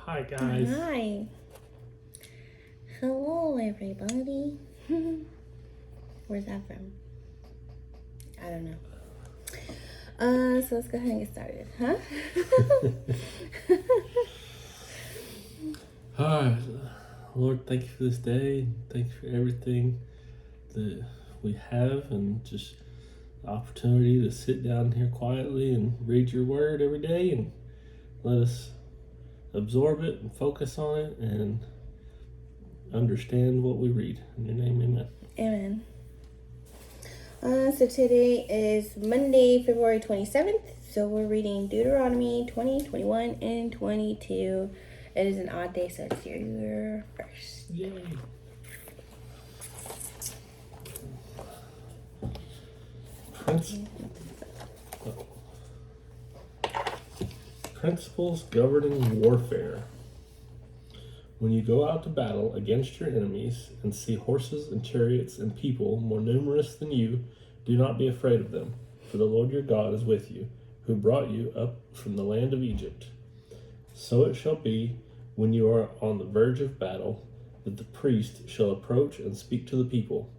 Hi, guys. Hi. Hello, everybody. Where's that from? I don't know. So let's go ahead and get started, huh? All right. Lord, thank you for this day. Thank you for everything that we have and just the opportunity to sit down here quietly and read your word every day and let us absorb it and focus on it and understand what we read. In your name, amen. Amen. So today is Monday, February 27th. So we're reading Deuteronomy 20, 21, and 22. It is an odd day, so it's your first. Yay. Principles governing warfare. When you go out to battle against your enemies and see horses and chariots and people more numerous than you, do not be afraid of them, for the Lord your God is with you, who brought you up from the land of Egypt. So it shall be, when you are on the verge of battle, that the priest shall approach and speak to the people.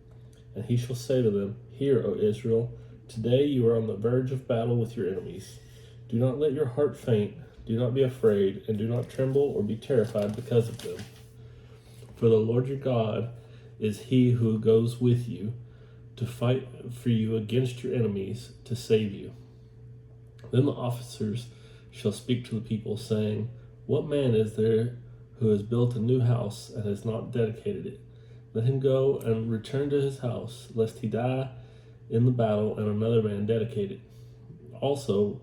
And he shall say to them, Hear, O Israel, today you are on the verge of battle with your enemies. Do not let your heart faint, do not be afraid, and do not tremble or be terrified because of them. For the Lord your God is he who goes with you to fight for you against your enemies to save you. Then the officers shall speak to the people, saying, What man is there who has built a new house and has not dedicated it? Let him go and return to his house, lest he die in the battle and another man dedicate it. Also,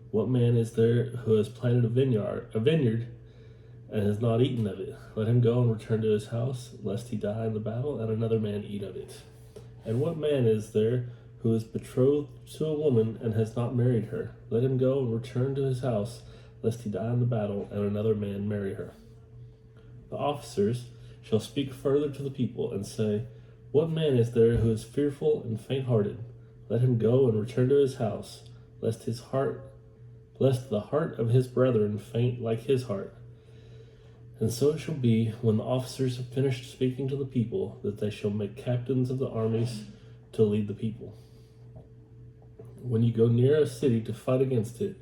what man is there who has planted a vineyard, and has not eaten of it? Let him go and return to his house, lest he die in the battle and another man eat of it. And what man is there who is betrothed to a woman and has not married her? Let him go and return to his house, lest he die in the battle and another man marry her. The officers shall speak further to the people and say, What man is there who is fearful and faint-hearted? Let him go and return to his house, lest the heart of his brethren faint like his heart. And so it shall be, when the officers have finished speaking to the people, that they shall make captains of the armies to lead the people. When you go near a city to fight against it,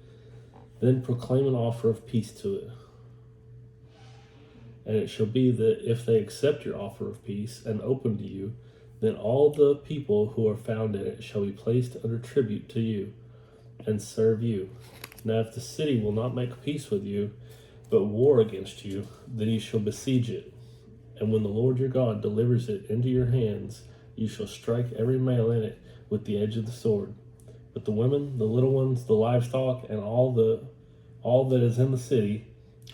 then proclaim an offer of peace to it. And it shall be that if they accept your offer of peace and open to you, then all the people who are found in it shall be placed under tribute to you and serve you. Now if the city will not make peace with you, but war against you, then you shall besiege it. And when the Lord your God delivers it into your hands, you shall strike every male in it with the edge of the sword. But the women, the little ones, the livestock, and all that is in the city,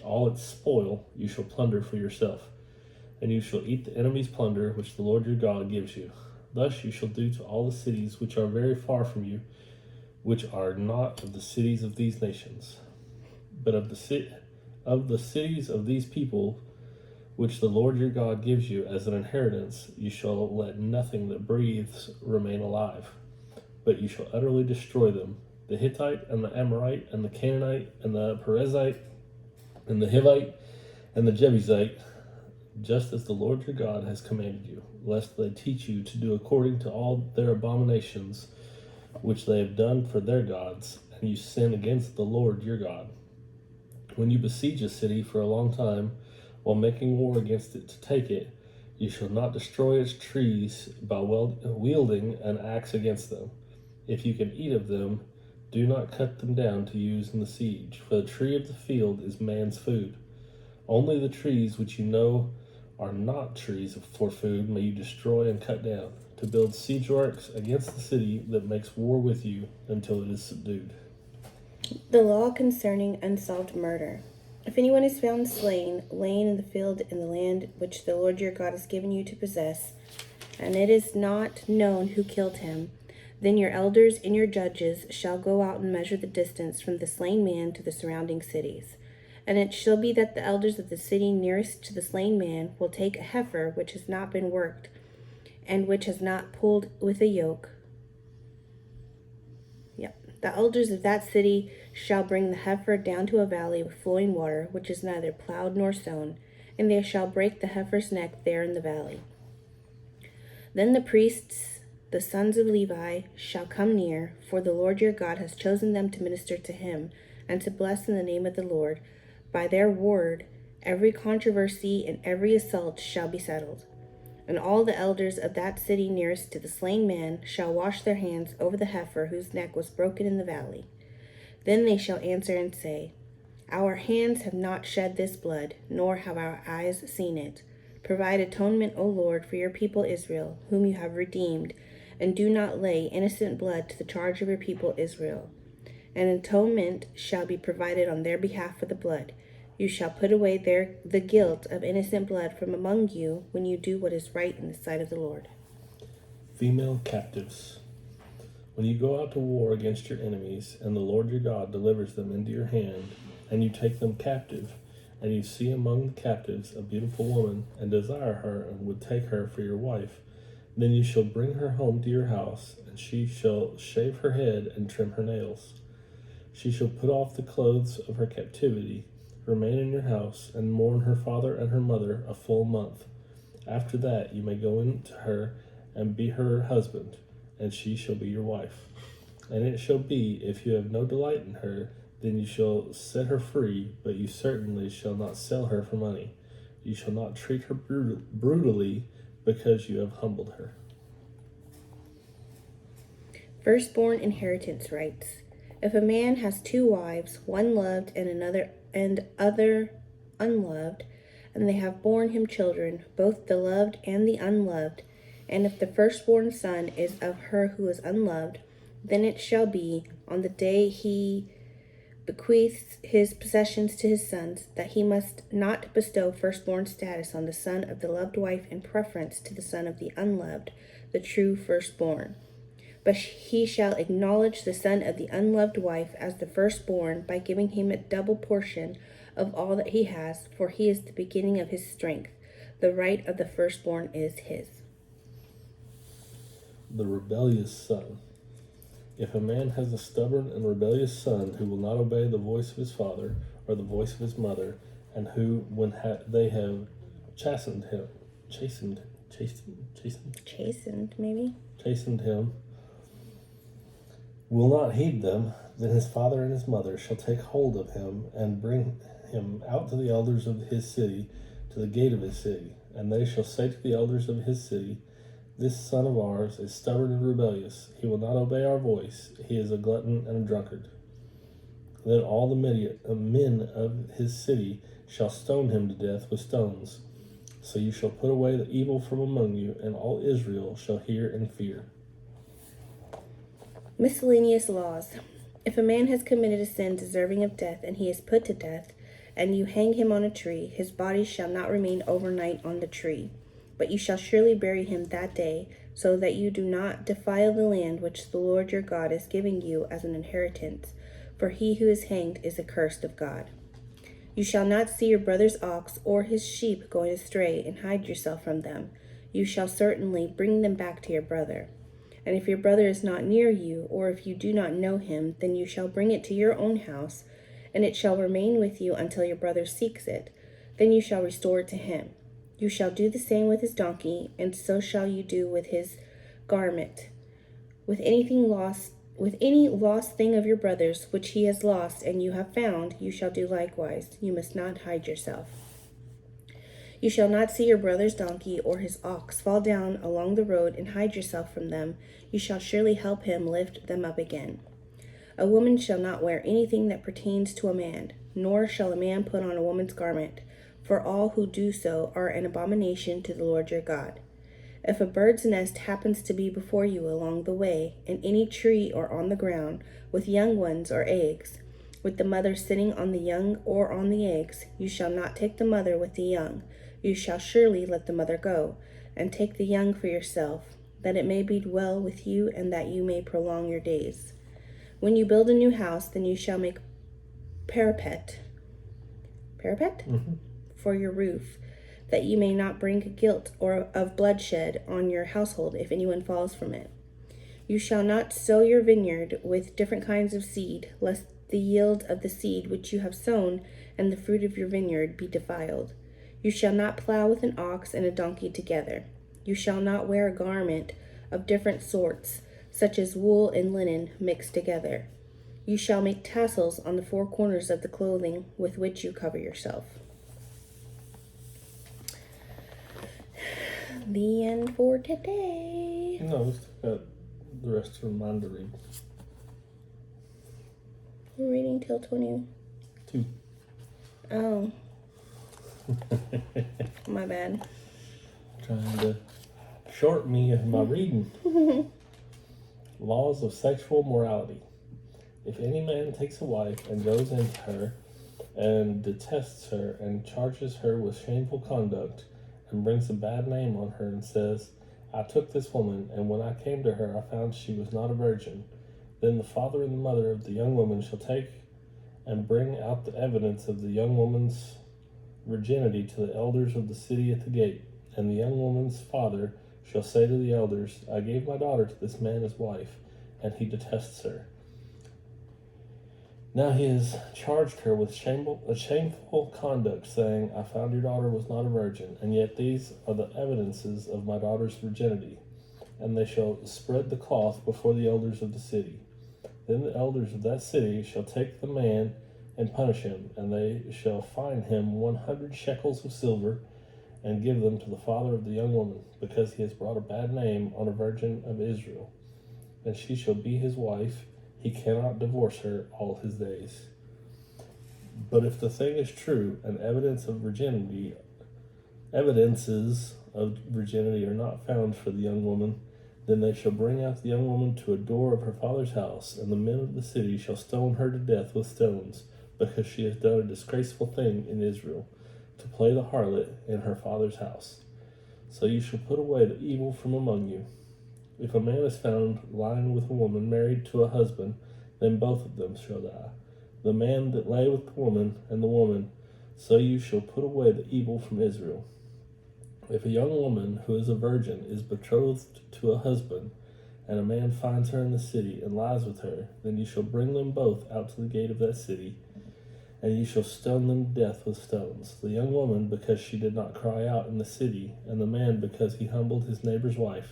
all its spoil, you shall plunder for yourself. And you shall eat the enemy's plunder which the Lord your God gives you. Thus you shall do to all the cities which are very far from you, which are not of the cities of these nations, but of the cities of these people, which the Lord your God gives you as an inheritance. You shall let nothing that breathes remain alive, but you shall utterly destroy them, the Hittite and the Amorite and the Canaanite and the Perizzite and the Hivite and the Jebusite, just as the Lord your God has commanded you, lest they teach you to do according to all their abominations which they have done for their gods, and you sin against the Lord your God. When you besiege a city for a long time, while making war against it to take it, you shall not destroy its trees by wielding an axe against them. If you can eat of them, do not cut them down to use in the siege, for the tree of the field is man's food. Only the trees which you know are not trees for food may you destroy and cut down, to build siege works against the city that makes war with you until it is subdued. The law concerning unsolved murder. If anyone is found slain, laying in the field in the land which the Lord your God has given you to possess, and it is not known who killed him, then your elders and your judges shall go out and measure the distance from the slain man to the surrounding cities. And it shall be that the elders of the city nearest to the slain man will take a heifer which has not been worked, and which has not pulled with a yoke. The elders of that city shall bring the heifer down to a valley with flowing water, which is neither plowed nor sown, and they shall break the heifer's neck there in the valley. Then the priests, the sons of Levi, shall come near, for the Lord your God has chosen them to minister to him, and to bless in the name of the Lord. By their word, every controversy and every assault shall be settled. And all the elders of that city nearest to the slain man shall wash their hands over the heifer whose neck was broken in the valley. Then they shall answer and say, Our hands have not shed this blood, nor have our eyes seen it. Provide atonement, O Lord, for your people Israel, whom you have redeemed, and do not lay innocent blood to the charge of your people Israel. An atonement shall be provided on their behalf for the blood. You shall put away the guilt of innocent blood from among you when you do what is right in the sight of the Lord. Female captives. When you go out to war against your enemies, and the Lord your God delivers them into your hand, and you take them captive, and you see among the captives a beautiful woman, and desire her, and would take her for your wife, then you shall bring her home to your house, and she shall shave her head and trim her nails. She shall put off the clothes of her captivity, remain in your house, and mourn her father and her mother a full month. After that you may go in to her and be her husband, and she shall be your wife. And it shall be, if you have no delight in her, then you shall set her free, but you certainly shall not sell her for money. You shall not treat her brutally, because you have humbled her. Firstborn inheritance rights. If a man has 2 wives, one loved and other unloved, and they have borne him children, both the loved and the unloved, and if the firstborn son is of her who is unloved, then it shall be, on the day he bequeaths his possessions to his sons, that he must not bestow firstborn status on the son of the loved wife in preference to the son of the unloved, the true firstborn. But he shall acknowledge the son of the unloved wife as the firstborn by giving him a double portion of all that he has, for he is the beginning of his strength. The right of the firstborn is his. The rebellious son. If a man has a stubborn and rebellious son who will not obey the voice of his father or the voice of his mother, and who, when they have chastened him, will not heed them, then his father and his mother shall take hold of him and bring him out to the elders of his city, to the gate of his city. And they shall say to the elders of his city, This son of ours is stubborn and rebellious. He will not obey our voice. He is a glutton and a drunkard. Then all the men of his city shall stone him to death with stones. So you shall put away the evil from among you, and all Israel shall hear and fear. Miscellaneous laws. If a man has committed a sin deserving of death, and he is put to death, and you hang him on a tree, his body shall not remain overnight on the tree, but you shall surely bury him that day, so that you do not defile the land which the Lord your God is giving you as an inheritance, for he who is hanged is accursed of God. You shall not see your brother's ox or his sheep going astray, and hide yourself from them. You shall certainly bring them back to your brother. And if your brother is not near you, or if you do not know him, then you shall bring it to your own house, and it shall remain with you until your brother seeks it. Then you shall restore it to him. You shall do the same with his donkey, and so shall you do with his garment. With any lost thing of your brother's which he has lost and you have found, you shall do likewise. You must not hide yourself. You shall not see your brother's donkey or his ox fall down along the road and hide yourself from them. You shall surely help him lift them up again. A woman shall not wear anything that pertains to a man, nor shall a man put on a woman's garment, for all who do so are an abomination to the Lord your God. If a bird's nest happens to be before you along the way, in any tree or on the ground, with young ones or eggs, with the mother sitting on the young or on the eggs, you shall not take the mother with the young. You shall surely let the mother go, and take the young for yourself, that it may be well with you, and that you may prolong your days. When you build a new house, then you shall make parapet for your roof, that you may not bring guilt or of bloodshed on your household if anyone falls from it. You shall not sow your vineyard with different kinds of seed, lest the yield of the seed which you have sown and the fruit of your vineyard be defiled. You shall not plow with an ox and a donkey together. You shall not wear a garment of different sorts, such as wool and linen mixed together. You shall make tassels on the four corners of the clothing with which you cover yourself. The end for today. No, we still got the rest of the mind to read. We're reading till 22. 2. Oh. My bad. Trying to short me of my reading. Laws of sexual morality. If any man takes a wife and goes into her and detests her and charges her with shameful conduct and brings a bad name on her and says, I took this woman, and when I came to her I found she was not a virgin, then the father and the mother of the young woman shall take and bring out the evidence of the young woman's virginity to the elders of the city at the gate. And the young woman's father shall say to the elders, I gave my daughter to this man as wife, and he detests her. Now he has charged her with shameful conduct, saying, I found your daughter was not a virgin, and yet these are the evidences of my daughter's virginity. And they shall spread the cloth before the elders of the city. Then the elders of that city shall take the man and punish him, and they shall fine him 100 shekels of silver, and give them to the father of the young woman, because he has brought a bad name on a virgin of Israel. And she shall be his wife. He cannot divorce her all his days. But if the thing is true, and evidences of virginity are not found for the young woman, then they shall bring out the young woman to a door of her father's house, and the men of the city shall stone her to death with stones, because she has done a disgraceful thing in Israel, to play the harlot in her father's house. So you shall put away the evil from among you. If a man is found lying with a woman married to a husband, then both of them shall die, the man that lay with the woman and the woman. So you shall put away the evil from Israel. If a young woman who is a virgin is betrothed to a husband, and a man finds her in the city and lies with her, then you shall bring them both out to the gate of that city, and you shall stone them to death with stones, the young woman because she did not cry out in the city, and the man because he humbled his neighbor's wife.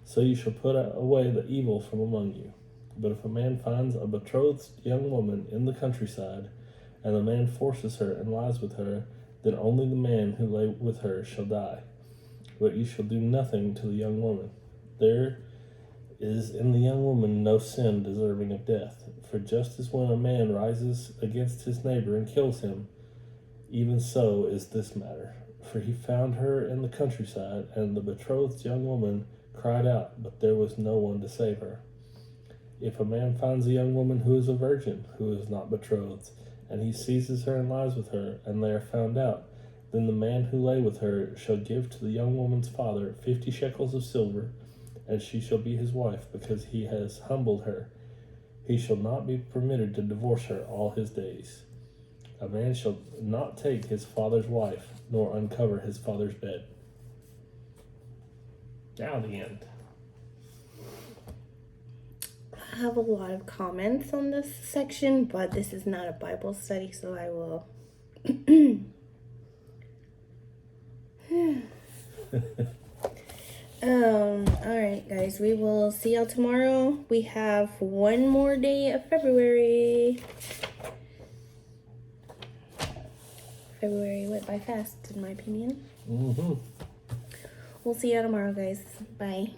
So you shall put away the evil from among you. But if a man finds a betrothed young woman in the countryside, and the man forces her and lies with her, then only the man who lay with her shall die. But you shall do nothing to the young woman. There is in the young woman no sin deserving of death. For just as when a man rises against his neighbor and kills him, even so is this matter. For he found her in the countryside, and the betrothed young woman cried out, but there was no one to save her. If a man finds a young woman who is a virgin, who is not betrothed, and he seizes her and lies with her, and they are found out, then the man who lay with her shall give to the young woman's father 50 shekels of silver, and she shall be his wife, because he has humbled her. He shall not be permitted to divorce her all his days. A man shall not take his father's wife, nor uncover his father's bed. Now the end. I have a lot of comments on this section, but this is not a Bible study, so I will. Alright, guys, we will see y'all tomorrow. We have one more day of February. February went by fast, in my opinion. Mm-hmm. We'll see y'all tomorrow, guys. Bye.